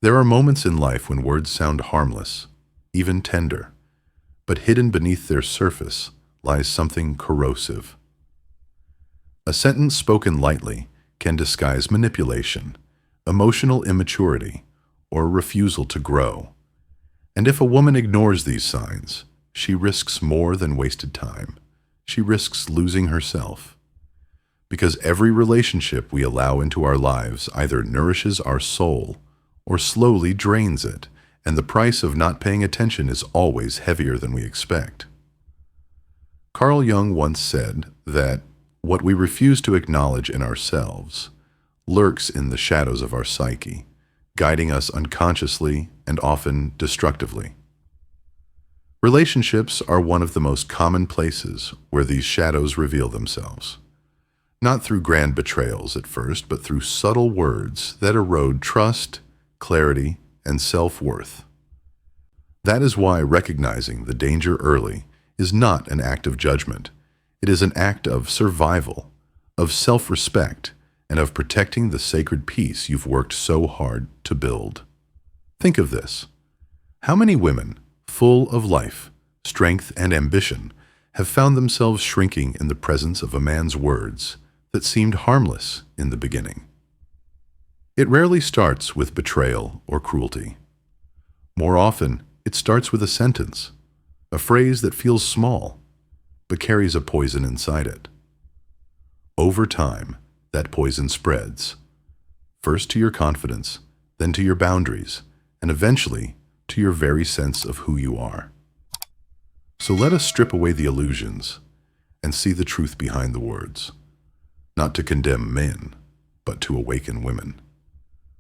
There are moments in life when words sound harmless, even tender, but hidden beneath their surface lies something corrosive. A sentence spoken lightly can disguise manipulation, emotional immaturity, or refusal to grow. And if a woman ignores these signs, she risks more than wasted time. She risks losing herself. Because every relationship we allow into our lives either nourishes our soul or slowly drains it, and the price of not paying attention is always heavier than we expect. Carl Jung once said that what we refuse to acknowledge in ourselves lurks in the shadows of our psyche, guiding us unconsciously and often destructively. Relationships are one of the most common places where these shadows reveal themselves. Not through grand betrayals at first, but through subtle words that erode trust, clarity, and self-worth. That is why recognizing the danger early is not an act of judgment. It is an act of survival, of self-respect, and of protecting the sacred peace you've worked so hard to build. Think of this. How many women, full of life, strength, and ambition, have found themselves shrinking in the presence of a man's words that seemed harmless in the beginning? It rarely starts with betrayal or cruelty. More often, it starts with a sentence, a phrase that feels small, but carries a poison inside it. Over time, that poison spreads, first to your confidence, then to your boundaries, and eventually to your very sense of who you are. So let us strip away the illusions and see the truth behind the words, not to condemn men, but to awaken women,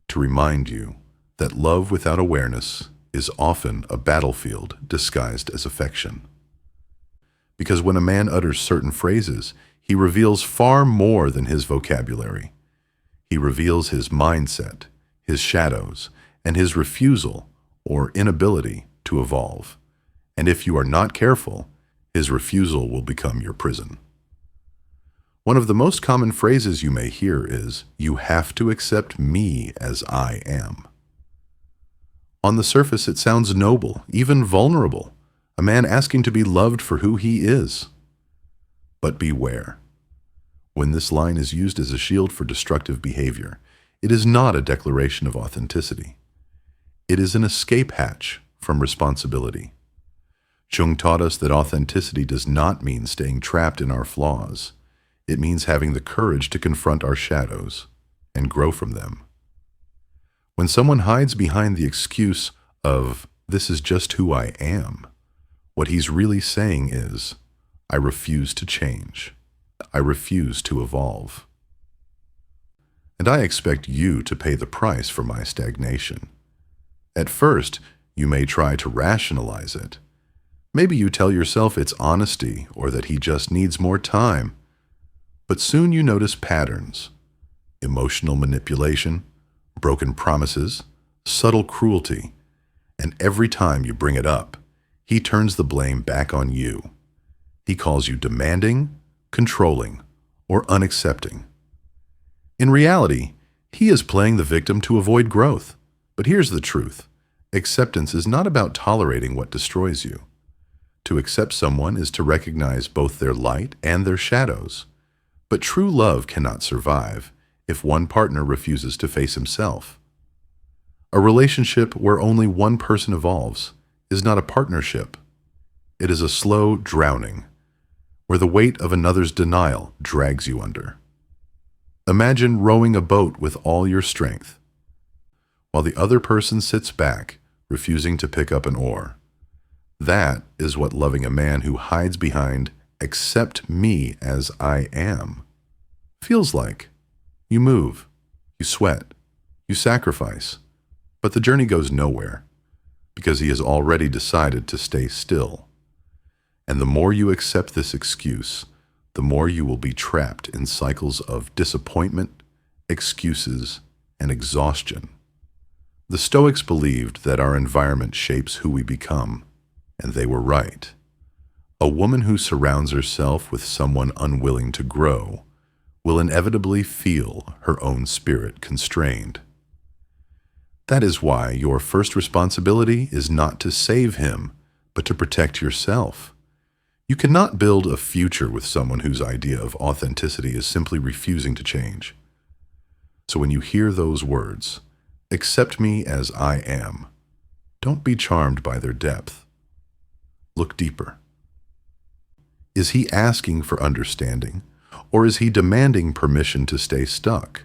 to remind you that love without awareness is often a battlefield disguised as affection. Because when a man utters certain phrases, he reveals far more than his vocabulary. He reveals his mindset, his shadows, and his refusal or inability to evolve. And if you are not careful, his refusal will become your prison. One of the most common phrases you may hear is, "You have to accept me as I am." On the surface, it sounds noble, even vulnerable, a man asking to be loved for who he is. But beware. When this line is used as a shield for destructive behavior, it is not a declaration of authenticity. It is an escape hatch from responsibility. Jung taught us that authenticity does not mean staying trapped in our flaws. It means having the courage to confront our shadows and grow from them. When someone hides behind the excuse of, "This is just who I am," what he's really saying is, "I refuse to change. I refuse to evolve. And I expect you to pay the price for my stagnation." At first, you may try to rationalize it. Maybe you tell yourself it's honesty or that he just needs more time. But soon you notice patterns: emotional manipulation, broken promises, subtle cruelty, and every time you bring it up, he turns the blame back on you. He calls you demanding, controlling, or unaccepting. In reality, he is playing the victim to avoid growth. But here's the truth. Acceptance is not about tolerating what destroys you. To accept someone is to recognize both their light and their shadows. But true love cannot survive if one partner refuses to face himself. A relationship where only one person evolves is not a partnership. It is a slow drowning, where the weight of another's denial drags you under. Imagine rowing a boat with all your strength, while the other person sits back, refusing to pick up an oar. That is what loving a man who hides behind "accept me as I am" feels like. You move, you sweat, you sacrifice, but the journey goes nowhere because he has already decided to stay still. And the more you accept this excuse, the more you will be trapped in cycles of disappointment, excuses, and exhaustion. The Stoics believed that our environment shapes who we become, and they were right. A woman who surrounds herself with someone unwilling to grow will inevitably feel her own spirit constrained. That is why your first responsibility is not to save him, but to protect yourself. You cannot build a future with someone whose idea of authenticity is simply refusing to change. So when you hear those words, accept me as I am, don't be charmed by their depth. Look deeper. Is he asking for understanding, or is he demanding permission to stay stuck?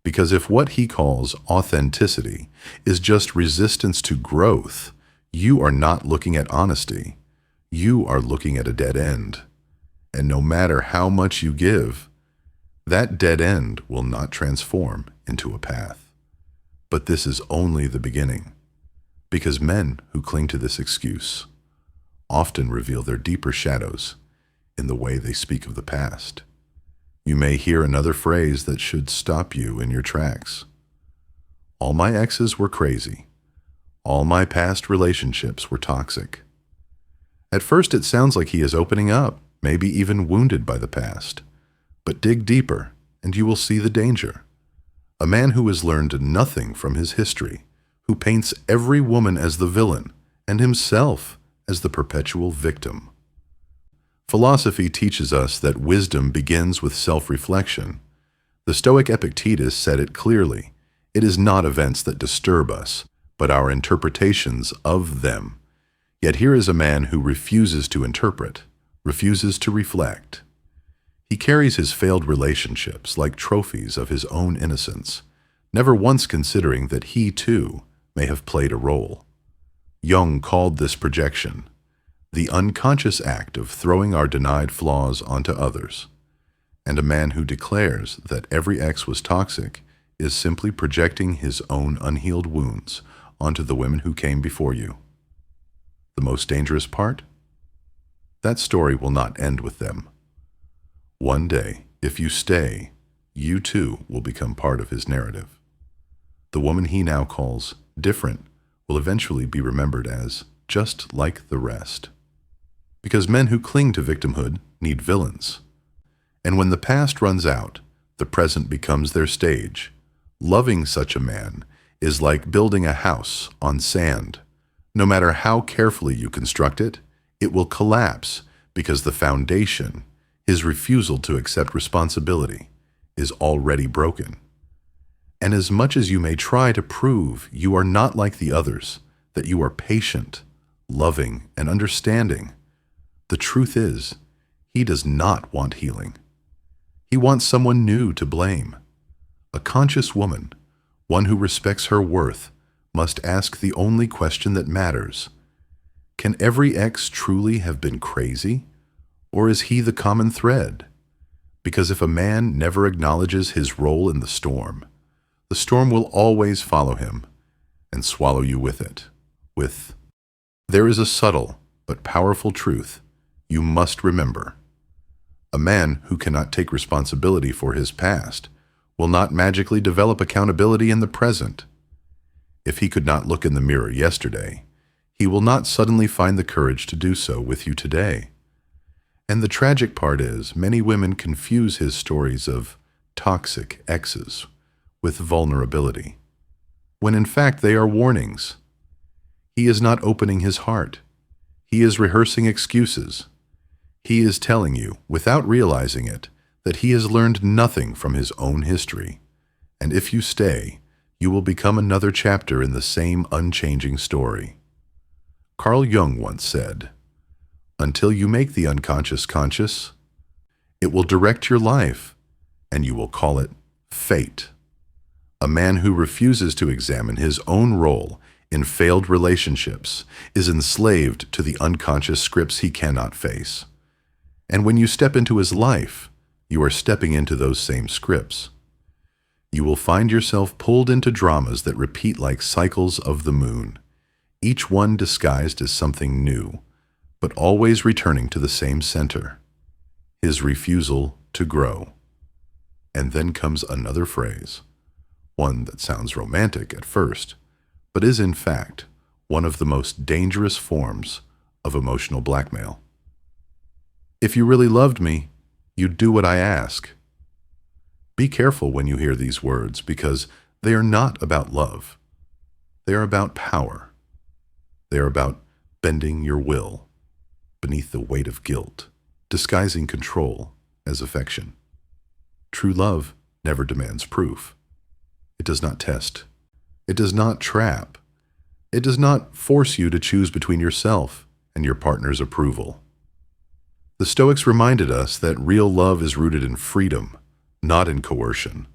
Because if what he calls authenticity is just resistance to growth, you are not looking at honesty. You are looking at a dead end. And no matter how much you give, that dead end will not transform into a path. But this is only the beginning, because men who cling to this excuse often reveal their deeper shadows in the way they speak of the past. You may hear another phrase that should stop you in your tracks. All my exes were crazy. All my past relationships were toxic. At first it sounds like he is opening up, maybe even wounded by the past. But dig deeper, and you will see the danger. A man who has learned nothing from his history, who paints every woman as the villain and himself as the perpetual victim. Philosophy teaches us that wisdom begins with self-reflection. The Stoic Epictetus said it clearly. It is not events that disturb us, but our interpretations of them. Yet here is a man who refuses to interpret, refuses to reflect. He carries his failed relationships like trophies of his own innocence, never once considering that he, too, may have played a role. Jung called this projection the unconscious act of throwing our denied flaws onto others. And a man who declares that every ex was toxic is simply projecting his own unhealed wounds onto the women who came before you. The most dangerous part? That story will not end with them. One day, if you stay, you too will become part of his narrative. The woman he now calls different will eventually be remembered as just like the rest. Because men who cling to victimhood need villains. And when the past runs out, the present becomes their stage. Loving such a man is like building a house on sand. No matter how carefully you construct it, it will collapse because the foundation, his refusal to accept responsibility, is already broken. And as much as you may try to prove you are not like the others, that you are patient, loving, and understanding, the truth is, he does not want healing. He wants someone new to blame. A conscious woman, one who respects her worth, must ask the only question that matters. Can every ex truly have been crazy? Or is he the common thread? Because if a man never acknowledges his role in the storm will always follow him and swallow you with it. There is a subtle but powerful truth you must remember. A man who cannot take responsibility for his past will not magically develop accountability in the present. If he could not look in the mirror yesterday, he will not suddenly find the courage to do so with you today. And the tragic part is, many women confuse his stories of toxic exes with vulnerability, when in fact they are warnings. He is not opening his heart. He is rehearsing excuses. He is telling you, without realizing it, that he has learned nothing from his own history. And if you stay, you will become another chapter in the same unchanging story. Carl Jung once said, "Until you make the unconscious conscious, it will direct your life, and you will call it fate." A man who refuses to examine his own role in failed relationships is enslaved to the unconscious scripts he cannot face. And when you step into his life, you are stepping into those same scripts. You will find yourself pulled into dramas that repeat like cycles of the moon, each one disguised as something new, but always returning to the same center, his refusal to grow. And then comes another phrase, one that sounds romantic at first, but is in fact one of the most dangerous forms of emotional blackmail. If you really loved me, you'd do what I ask. Be careful when you hear these words, because they are not about love. They are about power. They are about bending your will beneath the weight of guilt, disguising control as affection. True love never demands proof. It does not test. It does not trap. It does not force you to choose between yourself and your partner's approval. The Stoics reminded us that real love is rooted in freedom, not in coercion.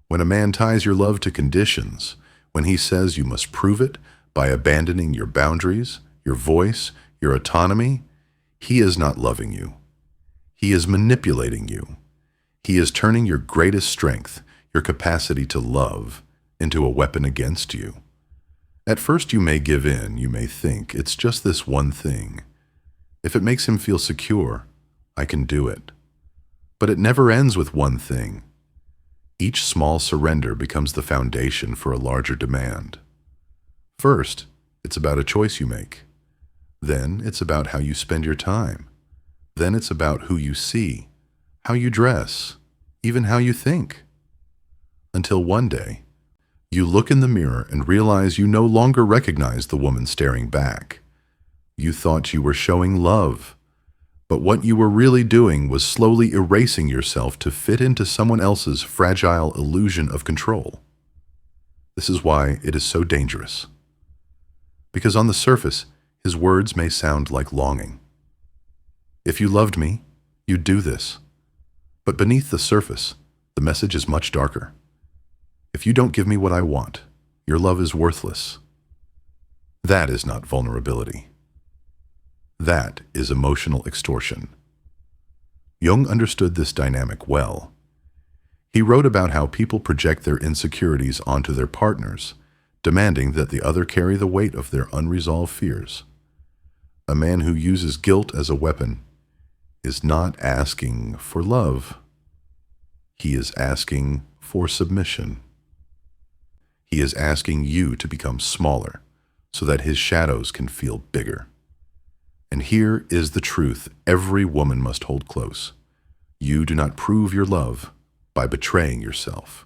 When a man ties your love to conditions, when he says you must prove it by abandoning your boundaries, your voice, your autonomy, he is not loving you. He is manipulating you. He is turning your greatest strength, your capacity to love, into a weapon against you. At first you may give in, you may think, it's just this one thing. If it makes him feel secure, I can do it. But it never ends with one thing. Each small surrender becomes the foundation for a larger demand. First, it's about a choice you make. Then it's about how you spend your time. Then it's about who you see, how you dress, even how you think. Until one day, you look in the mirror and realize you no longer recognize the woman staring back. You thought you were showing love, but what you were really doing was slowly erasing yourself to fit into someone else's fragile illusion of control. This is why it is so dangerous. Because on the surface, his words may sound like longing. If you loved me, you'd do this. But beneath the surface, the message is much darker. If you don't give me what I want, your love is worthless. That is not vulnerability. That is emotional extortion. Jung understood this dynamic well. He wrote about how people project their insecurities onto their partners, demanding that the other carry the weight of their unresolved fears. A man who uses guilt as a weapon is not asking for love. He is asking for submission. He is asking you to become smaller so that his shadows can feel bigger. And here is the truth every woman must hold close. You do not prove your love by betraying yourself.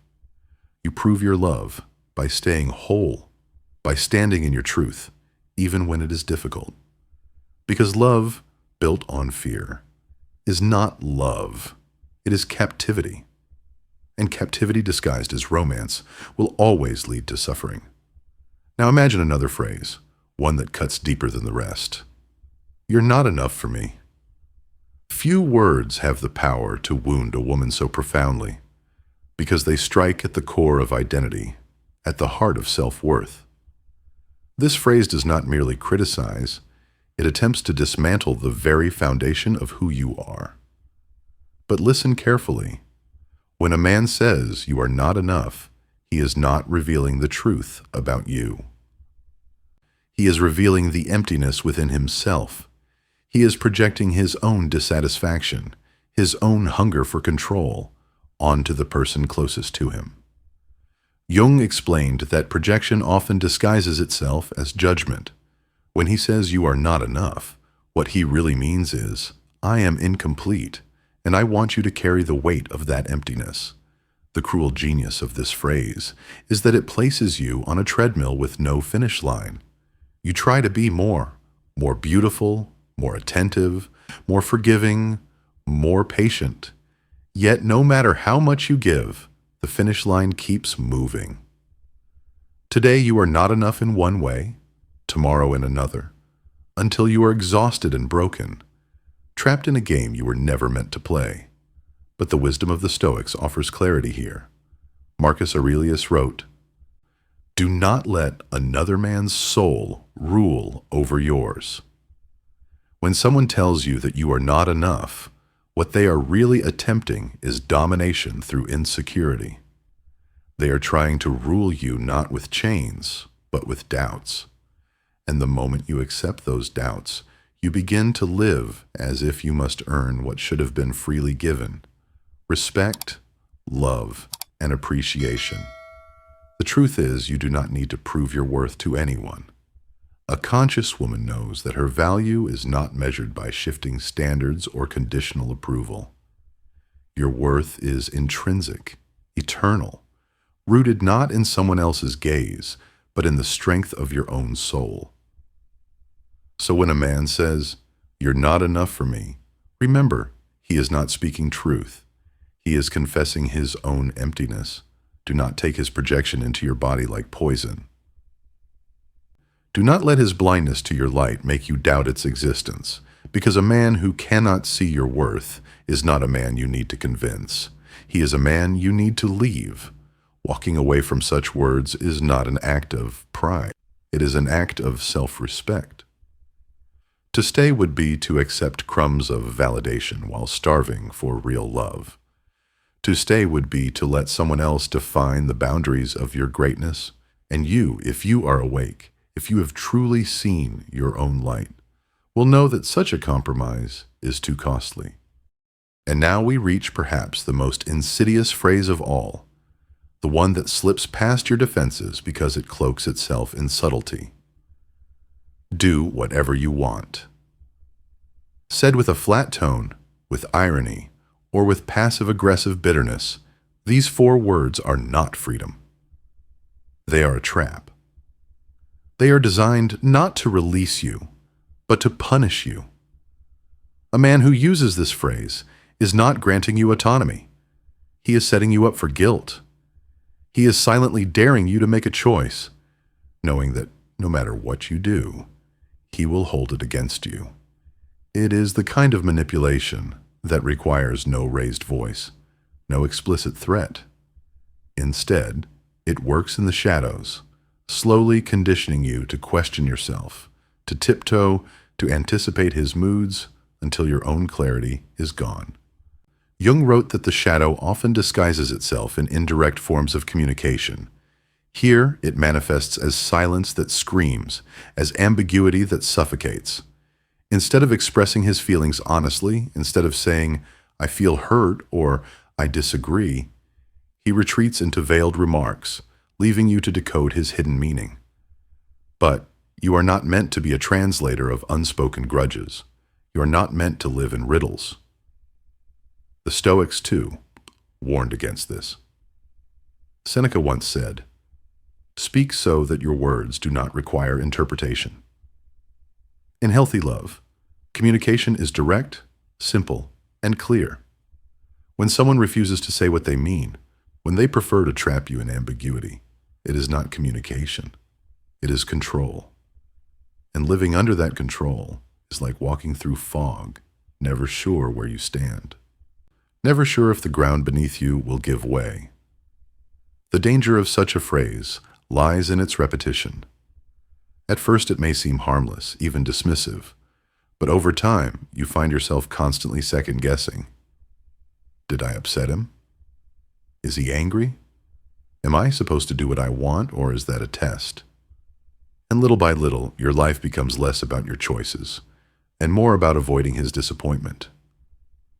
You prove your love by staying whole, by standing in your truth, even when it is difficult. Because love built on fear is not love. It is captivity. And captivity disguised as romance will always lead to suffering. Now imagine another phrase, one that cuts deeper than the rest. You're not enough for me. Few words have the power to wound a woman so profoundly, because they strike at the core of identity, at the heart of self-worth. This phrase does not merely criticize, it attempts to dismantle the very foundation of who you are. But listen carefully. When a man says you are not enough, he is not revealing the truth about you. He is revealing the emptiness within himself. He is projecting his own dissatisfaction, his own hunger for control, onto the person closest to him. Jung explained that projection often disguises itself as judgment. When he says you are not enough, what he really means is, I am incomplete, and I want you to carry the weight of that emptiness. The cruel genius of this phrase is that it places you on a treadmill with no finish line. You try to be more beautiful, more attentive, more forgiving, more patient. Yet no matter how much you give, the finish line keeps moving. Today you are not enough in one way, tomorrow in another, until you are exhausted and broken, trapped in a game you were never meant to play. But the wisdom of the Stoics offers clarity here. Marcus Aurelius wrote, "Do not let another man's soul rule over yours." When someone tells you that you are not enough, what they are really attempting is domination through insecurity. They are trying to rule you not with chains, but with doubts. And the moment you accept those doubts, you begin to live as if you must earn what should have been freely given: respect, love, and appreciation. The truth is, you do not need to prove your worth to anyone. A conscious woman knows that her value is not measured by shifting standards or conditional approval. Your worth is intrinsic, eternal, rooted not in someone else's gaze, but in the strength of your own soul. So when a man says, "You're not enough for me," remember, he is not speaking truth. He is confessing his own emptiness. Do not take his projection into your body like poison. Do not let his blindness to your light make you doubt its existence, because a man who cannot see your worth is not a man you need to convince. He is a man you need to leave. Walking away from such words is not an act of pride. It is an act of self-respect. To stay would be to accept crumbs of validation while starving for real love. To stay would be to let someone else define the boundaries of your greatness, and you, if you are awake, if you have truly seen your own light, will know that such a compromise is too costly. And now we reach perhaps the most insidious phrase of all, the one that slips past your defenses because it cloaks itself in subtlety. Do whatever you want. Said with a flat tone, with irony, or with passive-aggressive bitterness, these 4 words are not freedom. They are a trap. They are designed not to release you, but to punish you. A man who uses this phrase is not granting you autonomy. He is setting you up for guilt. He is silently daring you to make a choice, knowing that no matter what you do, he will hold it against you. It is the kind of manipulation that requires no raised voice, no explicit threat. Instead, it works in the shadows, slowly conditioning you to question yourself, to tiptoe, to anticipate his moods until your own clarity is gone. Jung wrote that the shadow often disguises itself in indirect forms of communication. Here, it manifests as silence that screams, as ambiguity that suffocates. Instead of expressing his feelings honestly, instead of saying, "I feel hurt" or "I disagree," he retreats into veiled remarks, leaving you to decode his hidden meaning. But you are not meant to be a translator of unspoken grudges. You are not meant to live in riddles. The Stoics, too, warned against this. Seneca once said, "Speak so that your words do not require interpretation." In healthy love, communication is direct, simple, and clear. When someone refuses to say what they mean, when they prefer to trap you in ambiguity, it is not communication. It is control. And living under that control is like walking through fog, never sure where you stand. Never sure if the ground beneath you will give way. The danger of such a phrase lies in its repetition. At first it may seem harmless, even dismissive, but over time you find yourself constantly second-guessing. Did I upset him? Is he angry? Am I supposed to do what I want, or is that a test? And little by little, your life becomes less about your choices, and more about avoiding his disappointment.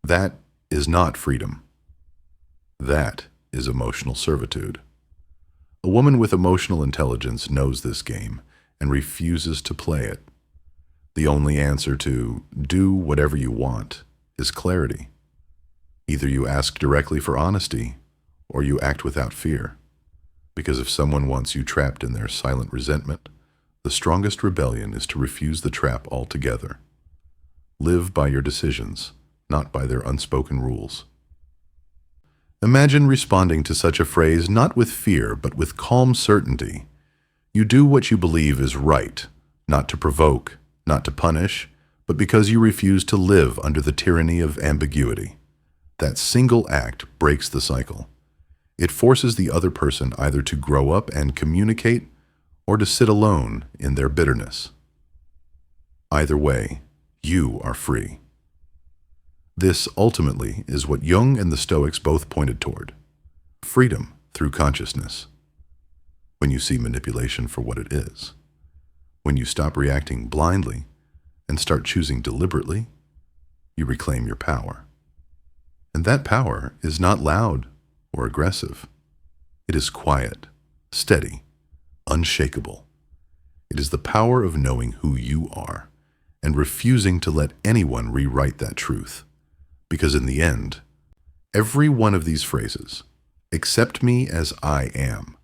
That is not freedom. That is emotional servitude. A woman with emotional intelligence knows this game and refuses to play it. The only answer to "do whatever you want" is clarity. Either you ask directly for honesty, or you act without fear. Because if someone wants you trapped in their silent resentment, the strongest rebellion is to refuse the trap altogether. Live by your decisions, not by their unspoken rules. Imagine responding to such a phrase not with fear, but with calm certainty. You do what you believe is right, not to provoke, not to punish, but because you refuse to live under the tyranny of ambiguity. That single act breaks the cycle. It forces the other person either to grow up and communicate or to sit alone in their bitterness. Either way, you are free. This, ultimately, is what Jung and the Stoics both pointed toward. Freedom through consciousness. When you see manipulation for what it is. When you stop reacting blindly and start choosing deliberately, you reclaim your power. And that power is not loud or aggressive. It is quiet, steady, unshakable. It is the power of knowing who you are and refusing to let anyone rewrite that truth. Because in the end, every one of these phrases, "accept me as I am,"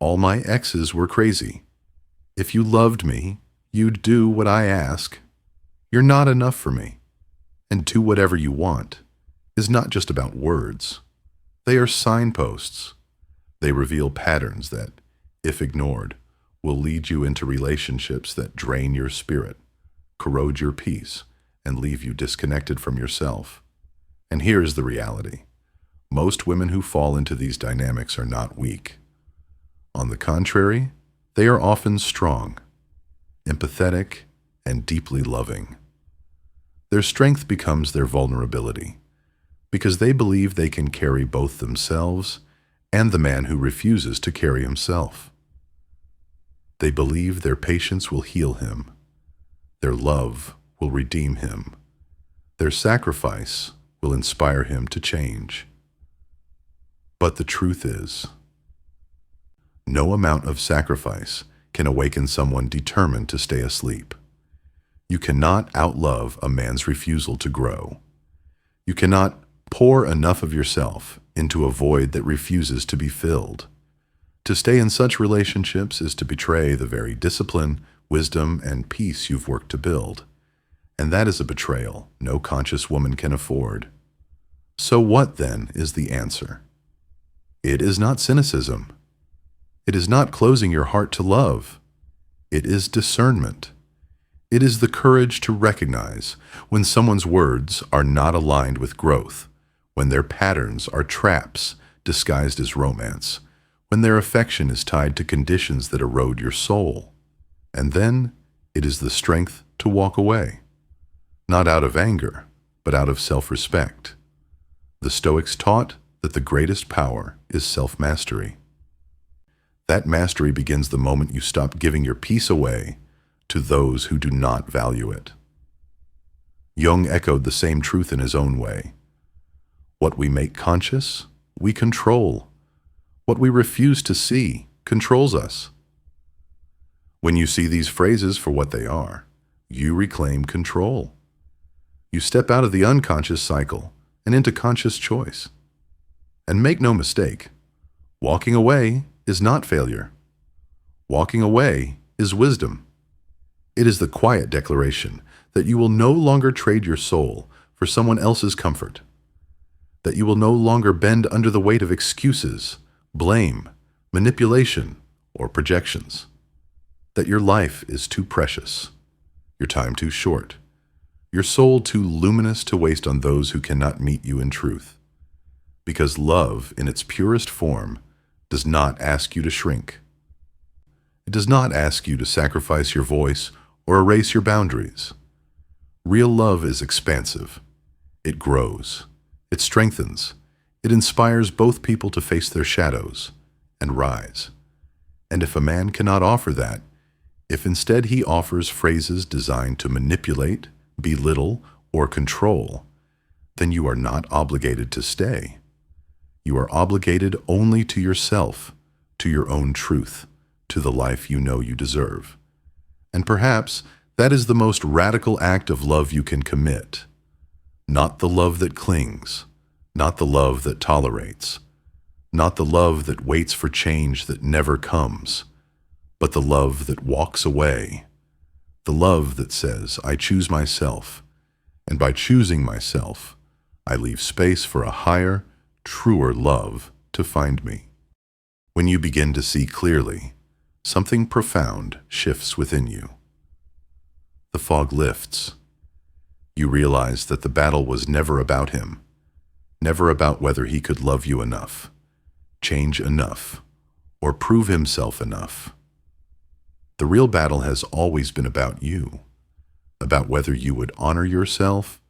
All my exes were crazy. If you loved me, you'd do what I ask. You're not enough for me. And do whatever you want is not just about words. They are signposts. They reveal patterns that, if ignored, will lead you into relationships that drain your spirit, corrode your peace, and leave you disconnected from yourself. And here's the reality. Most women who fall into these dynamics are not weak. On the contrary, they are often strong, empathetic, and deeply loving. Their strength becomes their vulnerability, because they believe they can carry both themselves and the man who refuses to carry himself. They believe their patience will heal him, their love will redeem him, their sacrifice will inspire him to change. But the truth is, no amount of sacrifice can awaken someone determined to stay asleep. You cannot outlove a man's refusal to grow. You cannot pour enough of yourself into a void that refuses to be filled. To stay in such relationships is to betray the very discipline, wisdom, and peace you've worked to build. And that is a betrayal no conscious woman can afford. So what, then, is the answer? It is not cynicism. It is not closing your heart to love. It is discernment. It is the courage to recognize when someone's words are not aligned with growth, when their patterns are traps disguised as romance, when their affection is tied to conditions that erode your soul. And then it is the strength to walk away, not out of anger, but out of self-respect. The Stoics taught that the greatest power is self-mastery. That mastery begins the moment you stop giving your peace away to those who do not value it. Jung echoed the same truth in his own way. What we make conscious, we control. What we refuse to see controls us. When you see these phrases for what they are, you reclaim control. You step out of the unconscious cycle and into conscious choice. And make no mistake, walking away is not failure. Walking away is wisdom. It is the quiet declaration that you will no longer trade your soul for someone else's comfort, that you will no longer bend under the weight of excuses, blame, manipulation, or projections, that your life is too precious, your time too short, your soul too luminous to waste on those who cannot meet you in truth. Because love, in its purest form, does not ask you to shrink. It does not ask you to sacrifice your voice or erase your boundaries. Real love is expansive. It grows. It strengthens. It inspires both people to face their shadows and rise. And if a man cannot offer that, if instead he offers phrases designed to manipulate, belittle, or control, then you are not obligated to stay. You are obligated only to yourself, to your own truth, to the life you know you deserve. And perhaps that is the most radical act of love you can commit. Not the love that clings, not the love that tolerates, not the love that waits for change that never comes, but the love that walks away. The love that says, I choose myself, and by choosing myself, I leave space for a higher, truer love to find me. When you begin to see clearly, something profound shifts within you. The fog lifts. You realize that the battle was never about him, never about whether he could love you enough, change enough, or prove himself enough. The real battle has always been about you, about whether you would honor yourself,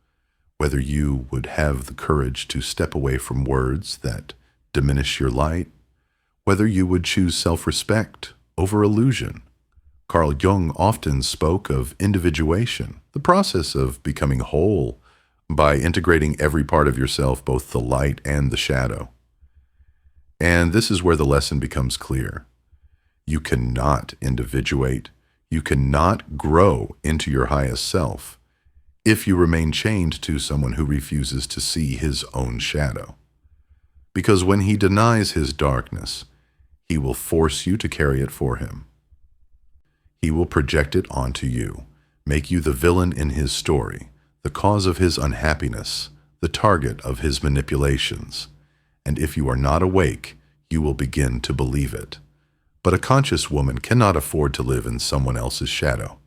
whether you would have the courage to step away from words that diminish your light, whether you would choose self-respect over illusion. Carl Jung often spoke of individuation, the process of becoming whole by integrating every part of yourself, both the light and the shadow. And this is where the lesson becomes clear. You cannot individuate, you cannot grow into your highest self if you remain chained to someone who refuses to see his own shadow. Because when he denies his darkness, He will force you to carry it for him. He will project it onto you, make you the villain in his story, the cause of his unhappiness, the target of his manipulations. And if you are not awake, you will begin to believe it. But a conscious woman cannot afford to live in someone else's shadow.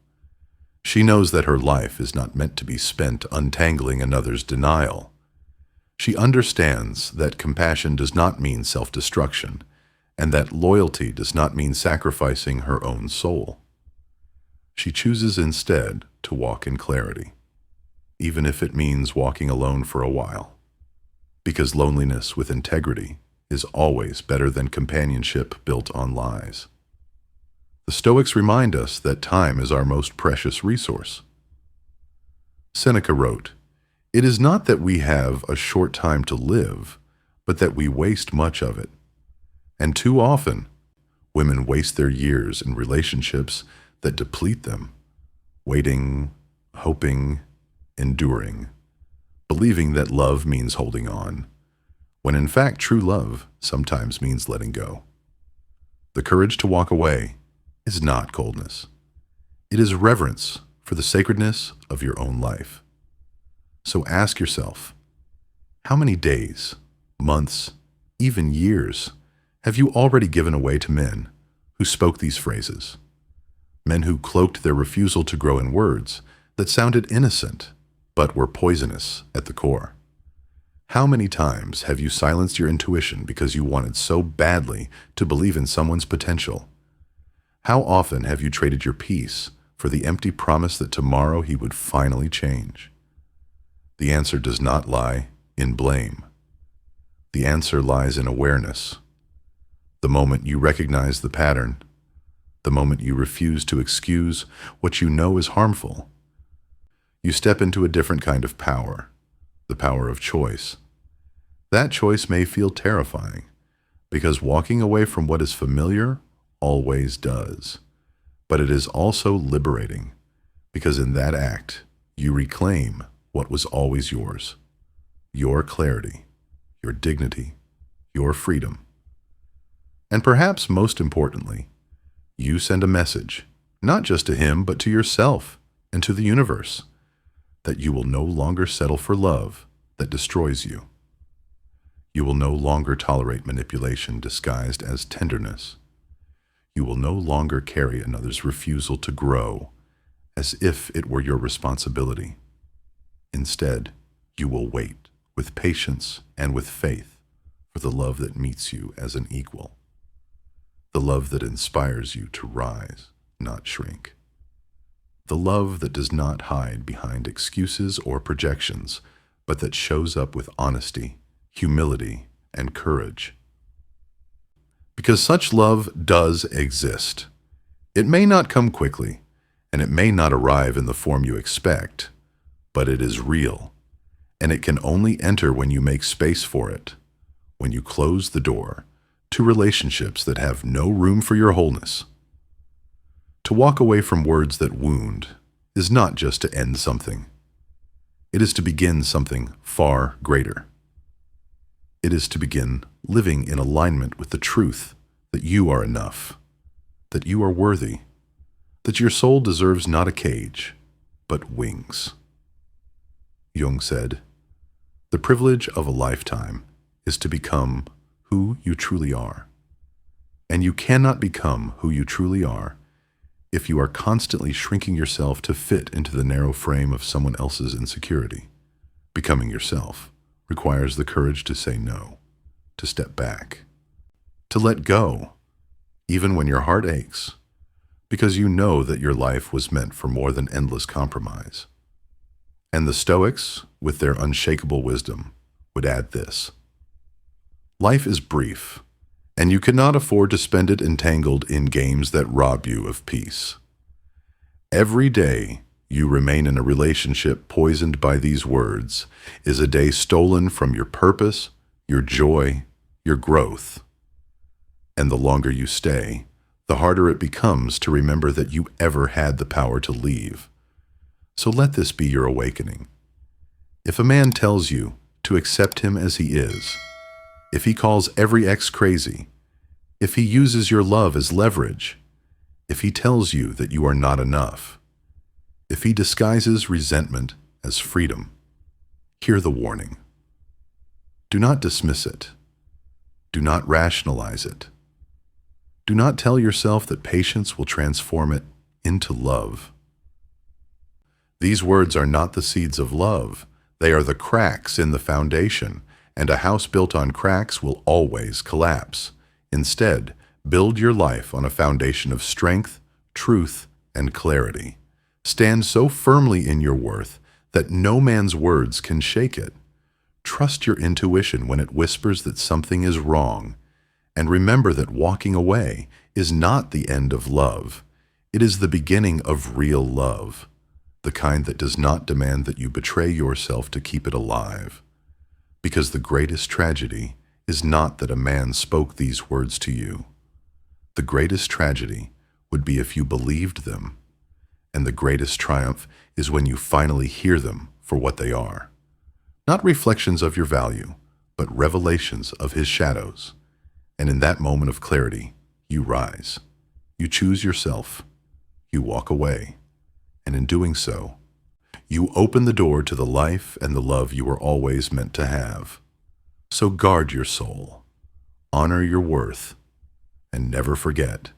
She knows that her life is not meant to be spent untangling another's denial. She understands that compassion does not mean self-destruction, and that loyalty does not mean sacrificing her own soul. She chooses instead to walk in clarity, even if it means walking alone for a while, because loneliness with integrity is always better than companionship built on lies. The Stoics remind us that time is our most precious resource. Seneca wrote, "It is not that we have a short time to live, but that we waste much of it." And too often, women waste their years in relationships that deplete them, waiting, hoping, enduring, believing that love means holding on, when in fact true love sometimes means letting go. The courage to walk away is not coldness. It is reverence for the sacredness of your own life. So ask yourself, how many days, months, even years have you already given away to men who spoke these phrases? Men who cloaked their refusal to grow in words that sounded innocent but were poisonous at the core. How many times have you silenced your intuition because you wanted so badly to believe in someone's potential? How often have you traded your peace for the empty promise that tomorrow he would finally change? The answer does not lie in blame. The answer lies in awareness. The moment you recognize the pattern, the moment you refuse to excuse what you know is harmful, you step into a different kind of power, the power of choice. That choice may feel terrifying, because walking away from what is familiar always does. But it is also liberating, because in that act, you reclaim what was always yours: your clarity, your dignity, your freedom. And perhaps most importantly, you send a message, not just to him, but to yourself and to the universe, that you will no longer settle for love that destroys you. You will no longer tolerate manipulation disguised as tenderness. You will no longer carry another's refusal to grow as if it were your responsibility. Instead, you will wait with patience and with faith for the love that meets you as an equal. The love that inspires you to rise, not shrink. The love that does not hide behind excuses or projections, but that shows up with honesty, humility, and courage. Because such love does exist. It may not come quickly, and it may not arrive in the form you expect, but it is real, and it can only enter when you make space for it, when you close the door to relationships that have no room for your wholeness. To walk away from words that wound is not just to end something. It is to begin something far greater. It is to begin living in alignment with the truth that you are enough, that you are worthy, that your soul deserves not a cage, but wings. Jung said, "The privilege of a lifetime is to become who you truly are. And you cannot become who you truly are if you are constantly shrinking yourself to fit into the narrow frame of someone else's insecurity. Becoming yourself requires the courage to say no, to step back, to let go, even when your heart aches, because you know that your life was meant for more than endless compromise." And the Stoics, with their unshakable wisdom, would add this: life is brief, and you cannot afford to spend it entangled in games that rob you of peace. Every day you remain in a relationship poisoned by these words is a day stolen from your purpose, your joy, your growth. And the longer you stay, the harder it becomes to remember that you ever had the power to leave. So let this be your awakening. If a man tells you to accept him as he is, if he calls every ex crazy, if he uses your love as leverage, if he tells you that you are not enough, if he disguises resentment as freedom, hear the warning. Do not dismiss it. Do not rationalize it. Do not tell yourself that patience will transform it into love. These words are not the seeds of love. They are the cracks in the foundation, and a house built on cracks will always collapse. Instead, build your life on a foundation of strength, truth, and clarity. Stand so firmly in your worth that no man's words can shake it. Trust your intuition when it whispers that something is wrong, and remember that walking away is not the end of love. It is the beginning of real love, the kind that does not demand that you betray yourself to keep it alive. Because the greatest tragedy is not that a man spoke these words to you. The greatest tragedy would be if you believed them, and the greatest triumph is when you finally hear them for what they are. Not reflections of your value, but revelations of his shadows. And in that moment of clarity, you rise. You choose yourself. You walk away. And in doing so, you open the door to the life and the love you were always meant to have. So guard your soul, honor your worth, and never forget,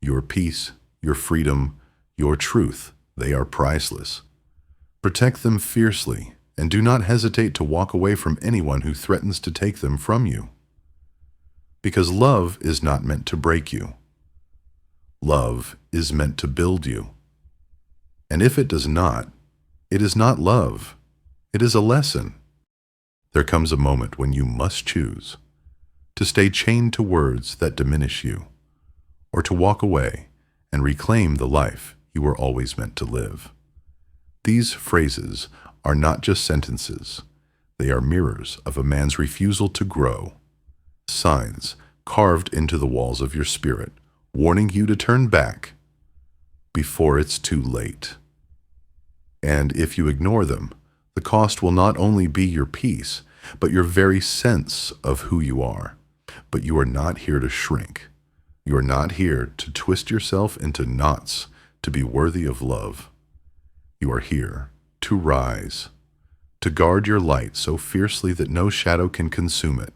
your peace, your freedom, your truth, they are priceless. Protect them fiercely, and do not hesitate to walk away from anyone who threatens to take them from you. Because love is not meant to break you. Love is meant to build you. And if it does not, it is not love. It is a lesson. There comes a moment when you must choose to stay chained to words that diminish you, or to walk away and reclaim the life you were always meant to live. These phrases are not just sentences. They are mirrors of a man's refusal to grow, signs carved into the walls of your spirit, warning you to turn back before it's too late. And if you ignore them, the cost will not only be your peace, but your very sense of who you are. But you are not here to shrink. You are not here to twist yourself into knots to be worthy of love. You are here to rise, to guard your light so fiercely that no shadow can consume it,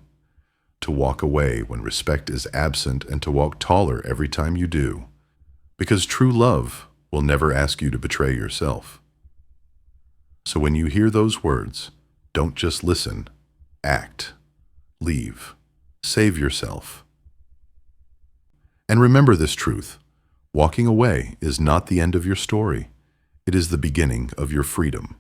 to walk away when respect is absent, and to walk taller every time you do, because true love will never ask you to betray yourself. So when you hear those words, don't just listen, act, leave, save yourself. And remember this truth: walking away is not the end of your story. It is the beginning of your freedom.